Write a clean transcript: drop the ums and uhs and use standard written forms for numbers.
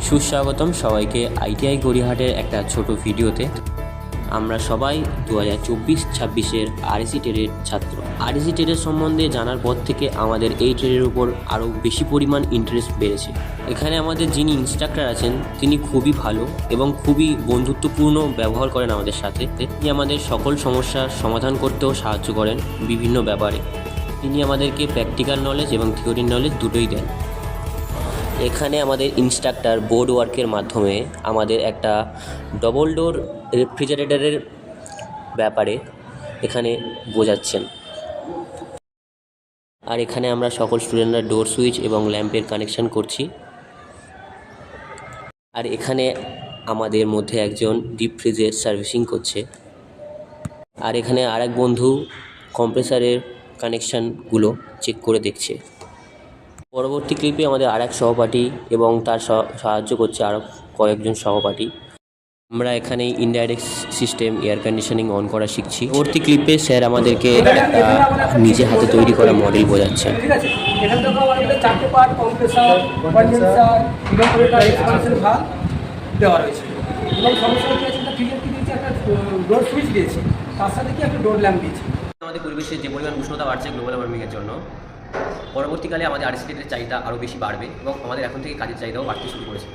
সুস্বাগতম সবাইকে আইটিআই গড়িয়াহাটের একটা ছোট ভিডিওতে। আমরা সবাই 2024-26-এর আরএসি ট্রেডের ছাত্র। আরএসি ট্রেডের সম্বন্ধে জানার পর থেকে আমাদের এই ট্রেডের উপর আরও বেশি পরিমাণ ইন্টারেস্ট বেড়েছে। এখানে আমাদের যিনি ইনস্ট্রাক্টর আছেন তিনি খুবই ভালো এবং খুবই বন্ধুত্বপূর্ণ ব্যবহার করেন আমাদের সাথে। তিনি আমাদের সকল সমস্যার সমাধান করতেও সাহায্য করেন বিভিন্ন ব্যাপারে। তিনি আমাদেরকে প্র্যাকটিক্যাল নলেজ এবং থিওরির নলেজ দুটোই দেন। এখানে আমাদের ইনস্ট্রাক্টর বোর্ড ওয়ার্কের মাধ্যমে আমাদের একটা ডবল ডোর রেফ্রিজারেটরের ব্যাপারে এখানে বোঝাচ্ছেন। আর এখানে আমরা সকল স্টুডেন্টরা ডোর সুইচ এবং ল্যাম্পের কানেকশন করছি। আর এখানে আমাদের মধ্যে একজন ডিপ ফ্রিজের সার্ভিসিং করছে। আর এখানে আরেক বন্ধু কম্প্রেসারের কানেকশানগুলো চেক করে দেখছে। পরবর্তী ক্লিপে আমাদের আরেক সহপাঠী এবং তার সাহায্য করছে আরও কয়েকজন সহপাঠী। আমরা এখানে indirect system air conditioning on করা শিখছি। পরবর্তী ক্লিপে স্যার আমাদেরকে একটা নিজে হাতে তৈরি করা মডেল বোঝাচ্ছেন। ঠিক আছে, এখান থেকে আমাদের চারটে part compressor, condenser, evaporator, expansion valve দেওয়া রয়েছে। এবং সমস্যা হচ্ছে একটা ফিল্টার কি দিয়েছে, একটা ডোর সুইচ দিয়েছে, তার সাথে কি একটা ডোর ল্যাম্প দিয়েছে। আমাদের পরিবেশে যে পরিমাণ উষ্ণতা বাড়ছে গ্লোবাল ওয়ার্মিংয়ের জন্য, পরবর্তীকালে আমাদের আরএসি ট্রেডের চাহিদা আরও বেশি বাড়বে এবং আমাদের এখন থেকে কাজের চাহিদাও বাড়তে শুরু করেছে।